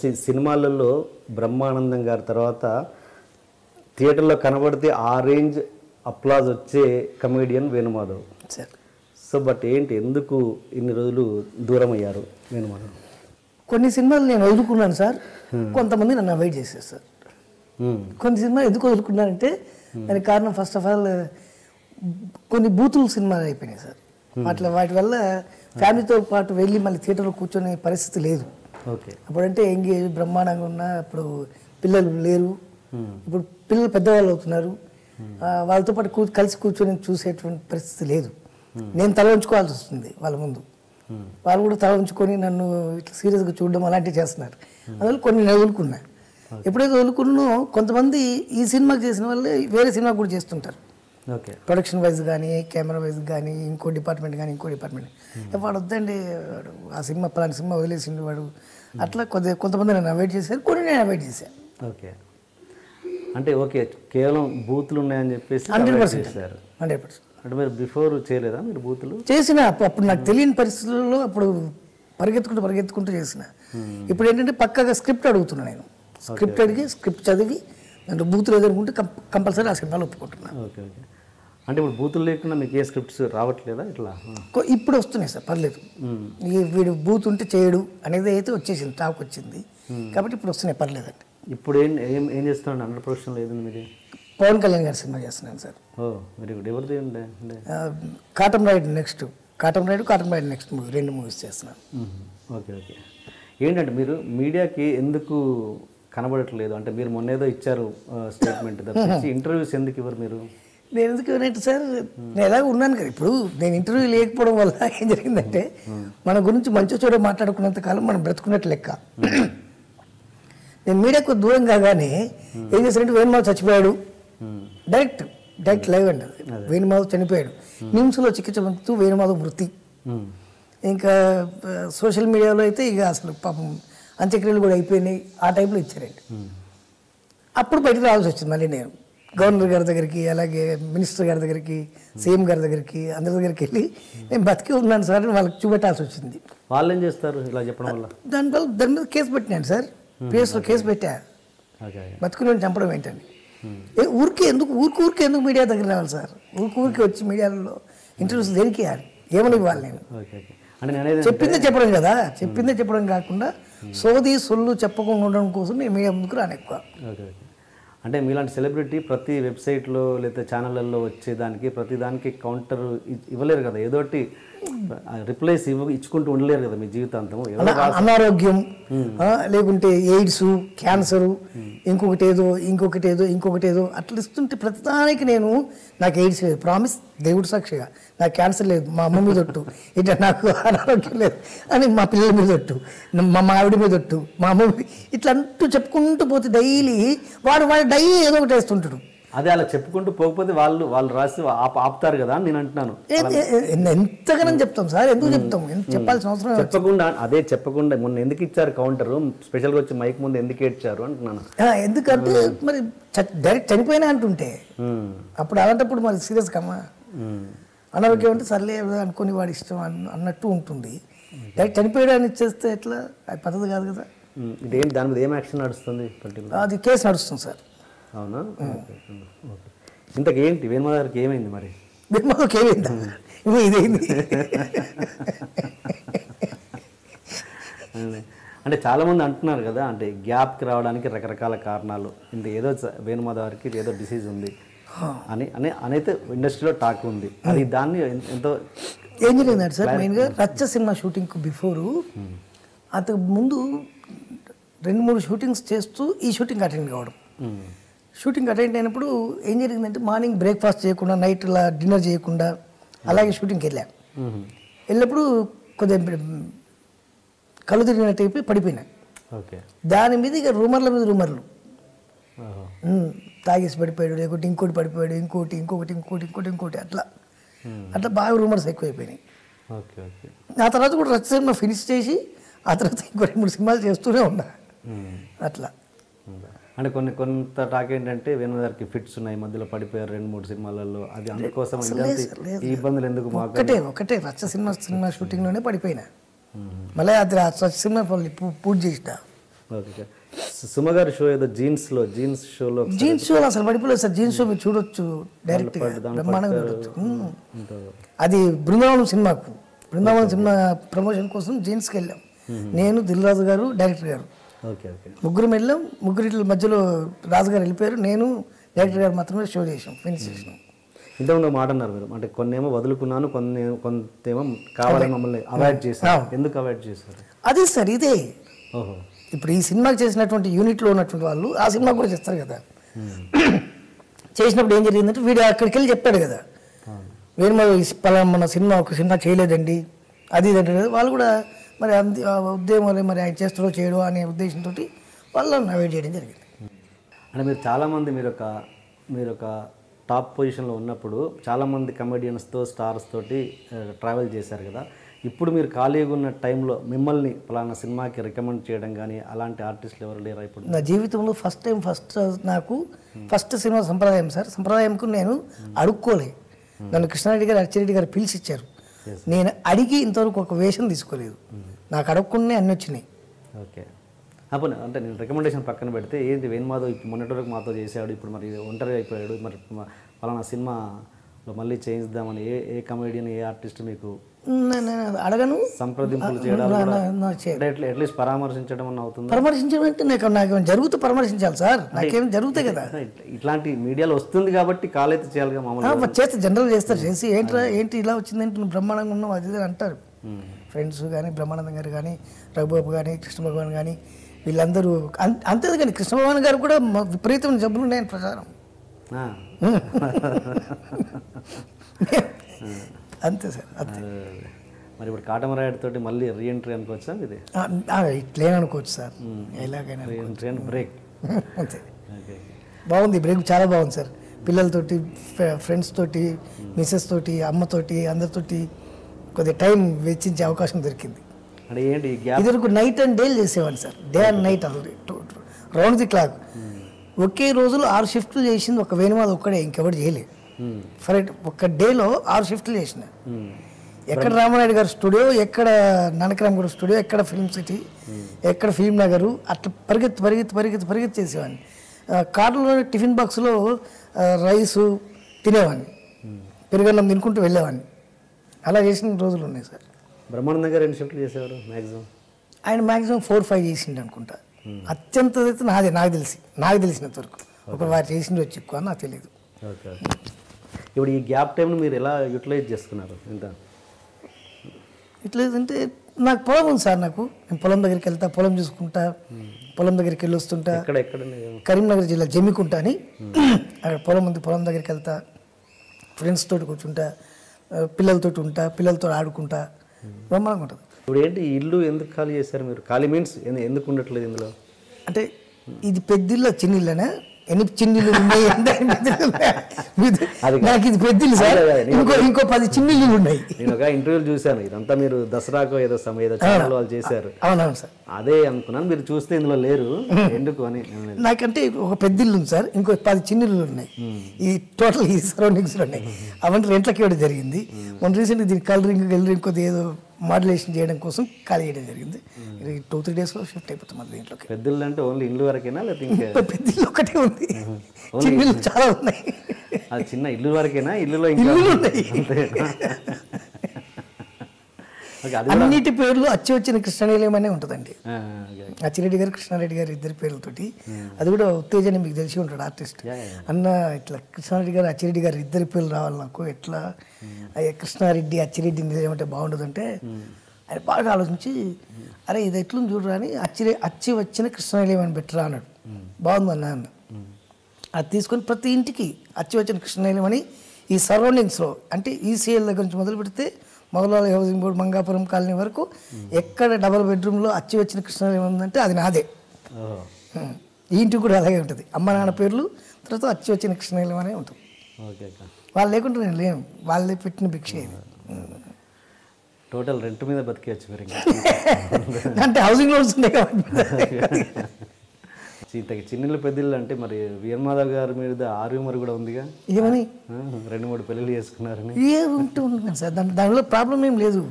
సినిమాలలో బ్రహ్మానందం గారి తర్వాత థియేటర్లో కనబడితే ఆ రేంజ్ అప్లాజ్ వచ్చే comedian Venumadhav sir. So but ఏంటి, ఎందుకు ఇన్ని రోజులు దూరం అయ్యారు వేణుమాధవ్? కొన్ని సినిమాలు నేను వదులుకున్నాను సార్, కొంతమంది నన్ను అవాయిడ్ చేశారు సార్. కొన్ని సినిమాలు ఎందుకు వదులుకున్నానంటే దానికి కారణం ఫస్ట్ ఆఫ్ ఆల్ కొన్ని బూతులు సినిమాలు అయిపోయినాయి సార్. వాటి వల్ల ఫ్యామిలీతో పాటు వెళ్ళి మళ్ళీ థియేటర్లో కూర్చొనే పరిస్థితి లేదు. ఓకే. అప్పుడంటే ఎంగేజ్ బ్రహ్మాండంగా ఉన్నా, అప్పుడు పిల్లలు లేరు, ఇప్పుడు పిల్లలు పెద్దవాళ్ళు అవుతున్నారు, వాళ్ళతో పాటు కలిసి కూర్చొని చూసేటువంటి పరిస్థితి లేదు. నేను తల ఉంచుకోవాల్సి వస్తుంది వాళ్ళ ముందు, వాళ్ళు కూడా తల ఉంచుకొని నన్ను ఇట్లా సీరియస్గా చూడడం అలాంటివి చేస్తున్నారు. అందువల్ల కొన్ని నేను వదులుకున్నా. ఎప్పుడైతే వదులుకున్నో కొంతమంది ఈ సినిమాకి చేసిన వాళ్ళే వేరే సినిమా కూడా చేస్తుంటారు. ఓకే. ప్రొడక్షన్ వైజ్ కానీ, కెమెరా వైజ్ కానీ, ఇంకో డిపార్ట్మెంట్ కానీ, ఇంకో డిపార్ట్మెంట్. వాడు వద్దండి, వాడు ఆ సినిమా పలానా సినిమా వదిలేసిండు వాడు, అట్లా కొంతమంది నన్ను అవాయిడ్ చేశారు, కొన్ని నేను అవాయిడ్ చేశాను. ఓకే. అంటే ఓకే, కేవలం బూతులు ఉన్నాయని చెప్పేసి 100%. చేశారు. 100%. అంటే మీరు బిఫోర్ చేయలేదా మీరు బూతులు? చేసిన అప్పుడు నాకు తెలియని పరిస్థితుల్లో అప్పుడు పరిగెత్తుకుంటూ చేసిన. ఇప్పుడు ఏంటంటే పక్కాగా స్క్రిప్ట్ అడుగుతున్నా నేను. స్క్రిప్ట్ అడిగి స్క్రిప్ట్ చదివి దాంట్లో బూతులు ఎదుర్కొంటే కంపల్సరీ ఆ సినిమాలో ఒప్పుకుంటున్నాను. ఓకే. ఓకే. అంటే ఇప్పుడు బూతులు లేకుండా మీకు ఏ స్క్రిప్ట్స్ రావట్లేదా ఇట్లా? ఇప్పుడు వస్తున్నాయి సార్, పర్లేదు. వీడు బూత్ ఉంటే చేయడు అనేది అయితే వచ్చేసింది, టాక్ వచ్చింది కాబట్టి ఇప్పుడు వస్తున్నాయి, పర్లేదండి. ఇప్పుడు ఏం చేస్తున్నాడు? 100% లేదు మీది? పవన్ కళ్యాణ్ గారి సినిమా చేస్తున్నాను సార్. ఓ వెరీ గుడ్. ఎవరిది ఉండే? కాటన్ రైడ్ నెక్స్ట్ మూవీ, 2 మూవీస్ చేస్తున్నాను. ఓకే. ఓకే. ఏంటంటే మీరు మీడియాకి ఎందుకు కనబడట్లేదు? అంటే మీరు మొన్న ఏదో ఇచ్చారు స్టేట్మెంట్, తప్పించి ఇంటర్వ్యూస్ ఎందుకు ఇవ్వరు మీరు? నేను ఎందుకు ఇవ్వనంటే సార్, నేను ఎలాగ ఉన్నాను కదా. ఇప్పుడు నేను ఇంటర్వ్యూ లేకపోవడం వల్ల ఏం జరిగిందంటే, మన గురించి మంచి చోట మాట్లాడుకున్నంత కాలం మనం బ్రతుకున్నట్టు లెక్క. నేను మీడియాకు దూరం కాగానే ఏం చేశారంటే, వేణుమాధవ్ చచ్చిపోయాడు, డైరెక్ట్ లైవ్ అండి. వేణుమాధవ్ చనిపోయాడు, నిమ్స్లో చికిత్స పొందుతూ వేణుమాధవ్ మృతి. ఇంకా సోషల్ మీడియాలో అయితే ఇక అసలు పాపం అంత్యక్రియలు కూడా అయిపోయినాయి, ఆ టైంలో ఇచ్చారండి. అప్పుడు బయటకు రావాల్సి వచ్చింది మళ్ళీ నేను గవర్నర్ గారి దగ్గరికి, అలాగే మినిస్టర్ గారి దగ్గరికి, సీఎం గారి దగ్గరికి, అందరి దగ్గరికి వెళ్ళి నేను బతికి ఉన్నాను సార్ అని వాళ్ళకి చూపెట్టాల్సి వచ్చింది. వాళ్ళు ఏం చేస్తారు ఇలా చెప్పడం వల్ల? దాని మీద కేసు పెట్టినాను సార్, పిఎస్లో కేసు పెట్టా. బతుకుని చంపడం ఏంటని. ఊరికే ఎందుకు మీడియా దగ్గర రావాలి సార్? ఊరికి వచ్చి మీడియాలో ఇంటర్వ్యూస్ దేనికి ఇవ్వాలి? ఏమని ఇవ్వాలి? నేను చెప్పిందే చెప్పడం కాకుండా సొల్లు చెప్పకుండా ఉండడం కోసం నేను మీడియా ముందుకు రాను ఎక్కువ. అంటే మీలాంటి సెలబ్రిటీ ప్రతి వెబ్సైట్లో లేదా ఛానళ్ళల్లో వచ్చేదానికి ప్రతి దానికి కౌంటర్ ఇవ్వలేరు కదా, ఏదోటి రిప్లైస్ ఇచ్చుకుంటూ ఉండలేరు కదా మీ జీవితాంతం. అనారోగ్యం లేకుంటే ఎయిడ్స్, క్యాన్సరు, ఇంకొకటి ఏదో అట్లా ఇస్తుంటే ప్రతిదానికి నేను నాకు ఎయిడ్స్ లేదు, ప్రామిస్ దేవుడు సాక్షిగా నాకు క్యాన్సర్ లేదు, మా అమ్మ మీద ఒట్టు, ఇట్లా నాకు అనారోగ్యం లేదు అని మా పిల్లల మీద ఒట్టు, మా ఆవిడ మీద ఒట్టు, మా అమ్మ ఇట్లా అంటూ చెప్పుకుంటూ పోతే డైలీ వాడు డైలీ ఏదో ఒకటి వేస్తుంటాడు. అదే అలా చెప్పుకుంటూ పోకపోతే వాళ్ళు రాసి ఆపుతారు కదా అని నేను అంటున్నాను. ఎంతగానో చెప్తాం సార్, ఎందుకు చెప్తాం? చెప్పాల్సిన అవసరం చెప్పకుండా మొన్న ఎందుకు ఇచ్చారు కౌంటర్, స్పెషల్గా వచ్చి మైక్ ముందు ఎందుకు ఏడ్చారు అంటున్నాను. ఎందుకంటే మరి డైరెక్ట్ చనిపోయినా అంటుంటే అప్పుడు అలాంటప్పుడు మరి సీరియస్ కమ్మా, అనారోగ్యం అంటే సర్లే అనుకుని వాడి ఇష్టం అన్నట్టు ఉంటుంది. డైరెక్ట్ చనిపోయడానికి ఇచ్చేస్తే ఎట్లా? అది పద్ధతి కాదు కదా. దాని మీద ఏం యాక్షన్ నడుస్తుంది? అది కేసు నడుస్తుంది సార్. అవునా? ఇంతకేంటి వేణుమాధవ్ గారికి ఏమైంది మరి? వేణుమాధవ్కి ఏమైందా? ఇదేంది అంటే చాలామంది అంటున్నారు కదా, అంటే గ్యాప్కి రావడానికి రకరకాల కారణాలు, ఇంత ఏదో వేణుమాధవ్ గారికి ఏదో డిసీజ్ ఉంది అని అయితే ఇండస్ట్రీలో టాక్ ఉంది. అది దాన్ని ఎంతో ఏం జరిగిందంటే సార్, మెయిన్గా రచ్చ సినిమా షూటింగ్కు బిఫోరు అంతకు ముందు 2-3 షూటింగ్స్ చేస్తూ ఈ షూటింగ్ అటెండ్ కావడం. షూటింగ్ అటెండ్ అయినప్పుడు ఏం జరిగిందంటే, మార్నింగ్ బ్రేక్ఫాస్ట్ చేయకుండా, నైట్ ఇలా డిన్నర్ చేయకుండా అలాగే షూటింగ్కి వెళ్ళినప్పుడు కొద్దిగా కళ్ళు తిరిగినట్టు అయిపోయి పడిపోయినా. దాని మీద ఇక రూమర్లు తాగేసి పడిపోయాడు, లేకుంటే ఇంకోటి పడిపోయాడు, ఇంకోటి అట్లా బాగా రూమర్స్ ఎక్కువైపోయినాయి. ఆ తర్వాత కూడా రచ్చ సినిమా ఫినిష్ చేసి ఆ తర్వాత ఇంకో 2-3 సినిమాలు చేస్తూనే ఉన్నా అట్లా. అంటే కొంత టాక్ ఏంటంటే వేణుమాధవ్ గారికి ఫిట్స్ ఉన్నాయి, మధ్యలో పడిపోయారు 2-3 సినిమాలలో, అది అందుకోసం ఈ ఇబ్బందులు ఎందుకు? ఒకటే రచ్చ సినిమా షూటింగ్లోనే పడిపోయినా, మళ్ళీ అది రచ్చ సినిమా పూర్తి చేసిన. ఓకే. సుమ గారి షో ఏదో జీన్స్ షోలో జీన్స్ షోలో అసలు పడిపోలేదు సార్. జీన్స్ షో మీరు చూడొచ్చు డైరెక్ట్గా, బ్రహ్మాండంగా చూడొచ్చు. అది బృందావనం సినిమా ప్రమోషన్ కోసం జీన్స్కి వెళ్ళాం. నేను, దిల్ రాజు గారు, డైరెక్టర్ గారు ఓకే ఓకే ముగ్గురు వెళ్ళాం. ముగ్గురి మధ్యలో రాజు గారు వెళ్ళిపోయారు. నేను, డైరెక్టర్ గారు మాత్రమే షో చేసాం, ఫినిష్ చేసినాం. ఇంతకుముందు మాట అన్నారు మీరు, అంటే కొన్నేమో వదులుకున్నాను, కొంతేమో కావాలని మమ్మల్ని అవాయిడ్ చేశారు. ఎందుకు అవాయిడ్ చేశారు? అదే సార్ ఇదే. ఓహో. ఇప్పుడు ఈ సినిమాకి చేసినటువంటి యూనిట్లో ఉన్నటువంటి వాళ్ళు ఆ సినిమా కూడా చేస్తారు కదా. చేసినప్పుడు ఏం జరిగిందంటే వీడు అక్కడికి వెళ్ళి చెప్పాడు కదా, మన సినిమా ఒక సినిమా చేయలేదండి అది ఇది అంటే వాళ్ళు కూడా మరి ఉద్యమం మరి ఆయన చేస్తాడో చేయడో అనే ఉద్దేశంతో వాళ్ళని అవాయిడ్ చేయడం జరిగింది. అంటే మీరు చాలామంది మీరు ఒక టాప్ పొజిషన్లో ఉన్నప్పుడు చాలామంది కమెడియన్స్తో స్టార్స్ తోటి ట్రావెల్ చేశారు కదా. ఇప్పుడు మీరు ఖాళీగా ఉన్న టైంలో మిమ్మల్ని పలానా సినిమాకి రికమెండ్ చేయడం కానీ అలాంటి ఆర్టిస్టులు ఎవరు లేరా ఇప్పుడు? నా జీవితంలో నాకు ఫస్ట్ సినిమా సంప్రదాయం సార్. సంప్రదాయంకు నేను అడుక్కోలే. నన్ను కృష్ణారెడ్డి గారు, అచ్చిరెడ్డి గారు పిలిచి ఇచ్చారు. నేను అడిగి ఇంతవరకు ఒక వేషం తీసుకోలేదు. నాకు అడగకుండానే అన్నీ వచ్చినాయి. ఓకే. అప్పుడు అంటే నేను రికమెండేషన్ పక్కన పెడితే ఏంటి వేణుమాధవ్ ఇప్పుడు మొన్నటి వరకు మాతో చేశాడు, ఇప్పుడు మరి ఒంటరి అయిపోయాడు, మరి పలానా సినిమాలో మళ్ళీ చేయిద్దామని ఏ కమెడియన్ ఏ ఆర్టిస్ట్ మీకు నేను అడగను, సంప్రదింపులు చేయడం అట్లీస్ట్ పరామర్శించడం అన్న అవుతుంది? పరామర్శించడం అంటే నాకు జరుగుతూ పరామర్శించాలి సార్, నాకేం జరుగుతాయి కదా. ఇట్లాంటి మీడియాలో వస్తుంది కాబట్టి కాల్ అయితే చేయాలిగా. మామూలుగా చేస్తే జనరల్ చేస్తారు, చేసి ఏంటి ఇలా వచ్చిందంటే నువ్వు బ్రహ్మాండంగా ఉన్నావు అది అంటారు. ఫ్రెండ్స్ కానీ, బ్రహ్మానందం గారు కానీ, రఘుబాబు కానీ, కృష్ణ భగవాన్ కానీ, వీళ్ళందరూ అంతే. కానీ కృష్ణ భగవాన్ గారు కూడా విపరీతమైన జబ్బులు ఉన్నాయని ప్రచారం. అంతే సార్, అంతే. మరి ఇప్పుడు కాటమరాయుడు తోటి మళ్ళీ రీఎంట్రీ అనుకోవచ్చా? ఇది ఇట్లే అనుకోవచ్చు సార్, ఎలాగైనా బ్రేక్. అంతే, బాగుంది బ్రేక్, చాలా బాగుంది సార్. పిల్లలతోటి, ఫ్రెండ్స్ తోటి, మిస్సెస్ తోటి, అమ్మతోటి, అందరితోటి కొద్దిగా టైం వెచ్చించే అవకాశం దొరికింది. అంటే ఏంటి ఇదివరకు నైట్ అండ్ డే చేసేవాడిని sir, day and night round the clock. ఒకే రోజులో 6 షిఫ్ట్లు చేసింది ఒక వేణుమాధవ్ ఒక్కడే, ఇంకెవరు చేయలేదు. ఫర్ ఒక డేలో 6 షిఫ్ట్లు చేసిన. ఎక్కడ రామానాయుడు గారు స్టూడియో, ఎక్కడ నానకరామ్ గారు స్టూడియో, ఎక్కడ ఫిల్మ్ సిటీ, ఎక్కడ ఫిల్మ్ నగరు, అట్లా పరిగెత్తి చేసేవాడిని. కార్లో టిఫిన్ బాక్స్లో రైసు తినేవాడిని, పెరుగన్నం తినుకుంటూ వెళ్ళేవాడిని. అలా చేసిన రోజులు ఉన్నాయి సార్. బ్రహ్మానందం గారు ఎన్ని షిఫ్ట్లు చేసేవారు మ్యాక్సిమం? ఆయన మ్యాక్సిమం 4-5 చేసిండు అనుకుంటా. అత్యంత అయితే నాకు తెలిసినంత వరకు. ఒక వారు చేసింది వచ్చి ఎక్కువ నాకు తెలియదు. ఓకే. ఇప్పుడు ఈ గ్యాప్ టైంను మీరు ఎలా యూటిలైజ్ చేసుకున్నారు? ఎంత యూటిలైజ్ అంటే నాకు పొలం ఉంది సార్. నేను పొలం దగ్గరికి వెళ్తా, పొలం చూసుకుంటా, పొలం దగ్గరికి వెళ్ళి వస్తుంటా. కరీంనగర్ జిల్లా జమ్మికుంటా అని అక్కడ పొలం ఉంది. పొలం దగ్గరికి వెళ్తా, ఫ్రెండ్స్ తోటి కూర్చుంటా, పిల్లలతో ఉంటా, పిల్లలతో ఆడుకుంటా, బ్రహ్మాండంగా ఉంటుంది. ఇప్పుడు ఏంటి ఇల్లు ఎందుకు ఖాళీ చేశారు మీరు? ఖాళీ మీన్స్ ఎందుకు ఉండట్లేదు ఇందులో? అంటే ఇది పెద్దిల్లు, చిన్నిళ్ళనే ఎన్ని చిన్నిళ్ళు ఉన్నాయి? నాకు ఇది పెద్దిల్లు సార్, ఇంకో 10 చిన్నిళ్ళు ఉన్నాయి. నేను ఒక ఇంటర్వ్యూలు చూశాను, ఇదంతా మీరు దసరాకో ఏదో ఛానల్ వాళ్ళు చేశారు. అవునవును సార్, అదే అనుకున్నాను. మీరు చూస్తే ఇందులో లేరు ఎందుకు అని. నాకంటే ఒక పెద్దిల్లు ఉంది సార్, ఇంకో 10 చిన్నిళ్ళు ఉన్నాయి. ఈ టోటల్ ఈ సరౌండింగ్స్ ఉన్నాయి. అవన్నీ రెంట్లకి ఇవ్వడం జరిగింది. మొన్న రీసెంట్గా దీనికి కలరింగ్ కొద్దిగా ఏదో మాడ్యులేషన్ చేయడం కోసం ఖాళీ చేయడం జరిగింది. 2-3 డేస్లో షిఫ్ట్ అయిపోతాం మన దీంట్లోకి. పెద్దిల్లు అంటే ఓన్లీ ఇల్లు వరకేనా లేకపోతే పెద్దిల్లు ఒకటే ఉంది? చిన్నిళ్ళు చాలా ఉన్నాయి. అది చిన్న ఇల్లు వరకేనా? ఇల్లులో అన్నిటి పేర్లు వచ్చిన కృష్ణానిలయం అనే ఉంటుందండి. అచ్చిరెడ్డి గారు, కృష్ణారెడ్డి గారు ఇద్దరి పేర్లతోటి. అది కూడా ఉత్తేజాన్ని మీకు తెలిసి ఉంటాడు ఆర్టిస్ట్ అన్న. ఇట్లా కృష్ణారెడ్డి గారు, అచ్చిరెడ్డి గారు ఇద్దరి పేర్లు రావాలి నాకు. ఎట్లా కృష్ణారెడ్డి, అచ్చిరెడ్డి ఏమంటే బాగుండదు అంటే ఆయన బాగా ఆలోచించి, అరే ఇది ఎట్లుంది చూడరా అని అచ్చి వచ్చిన కృష్ణానిలయం అని పెట్టరా అన్నాడు. బాగుందన్న అన్న. అది తీసుకొని ప్రతి ఇంటికి అచ్చి వచ్చిన కృష్ణానిలయం అని ఈ సరౌండింగ్స్లో, అంటే ఈసీఎల్ దగ్గర నుంచి మొదలు పెడితే మొదలాల హౌసింగ్ బోర్డు, మంగాపురం కాలనీ వరకు ఎక్కడ డబల్ బెడ్రూమ్లో అచ్చి వచ్చిన కృష్ణానిలయం ఉందంటే అది నాదే. ఈ ఇంటికి కూడా అలాగే ఉంటుంది. అమ్మ నాన్న పేర్లు తర్వాత అచ్చి వచ్చిన కృష్ణానిలయం అనే ఉంటుంది. వాళ్ళు లేకుంటే నేను లేను, వాళ్ళే పెట్టిన భిక్ష ఇది. టోటల్ రెంట్ మీద బతికేయచ్చు మీరు. అంటే హౌసింగ్ లోన్స్ ఉన్నాయి కాబట్టి. చిన్నిళ్ళు పెద్దిళ్ళు అంటే మరి వీరమాధవ్ గారి మీద ఆర్యూమర్ కూడా ఉందిగా, ఏమని 2-3 పెళ్ళిళ్ళు చేసుకున్నారని. ఏముంటుంది సార్, దానిలో ప్రాబ్లం ఏం లేదు.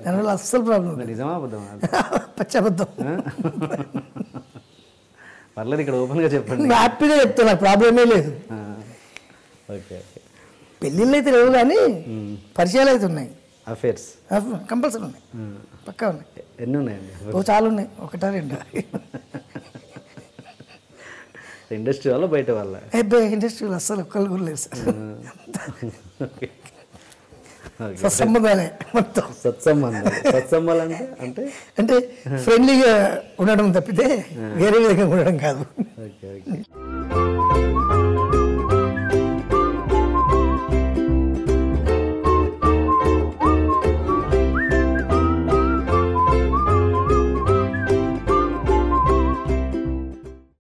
దానివల్ల అస్సలు ప్రాబ్లం. నిజమా అబద్ధమా? పచ్చి అబద్ధం. పర్లేదు, ఇక్కడ ఓపెన్గా చెప్పండి. హ్యాపీగా చెప్తాను, నాకు ప్రాబ్లమే లేదు. Okay okay. పెళ్ళిళ్ళు అయితే లేవు కానీ పరిచయాలు అయితే ఉన్నాయి, అఫేర్స్ కంపల్సరీ ఉన్నాయి, పక్కా ఉన్నాయి. ఎన్ని ఉన్నాయండి? చాలా ఉన్నాయి, ఒకటా రెండా? ఇండస్ట్రీ వల్ల బయట వల్ల? ఇండస్ట్రీలో అస్సలు ఒక్కళ్ళు కూడా లేదు సార్. ఓకే. సత్సంబంధాలే మొత్తం. సత్సంబాలు అంటే అంటే ఫ్రెండ్లీగా ఉండడం తప్పితే వేరే విధంగా ఉండడం కాదు. Okay okay.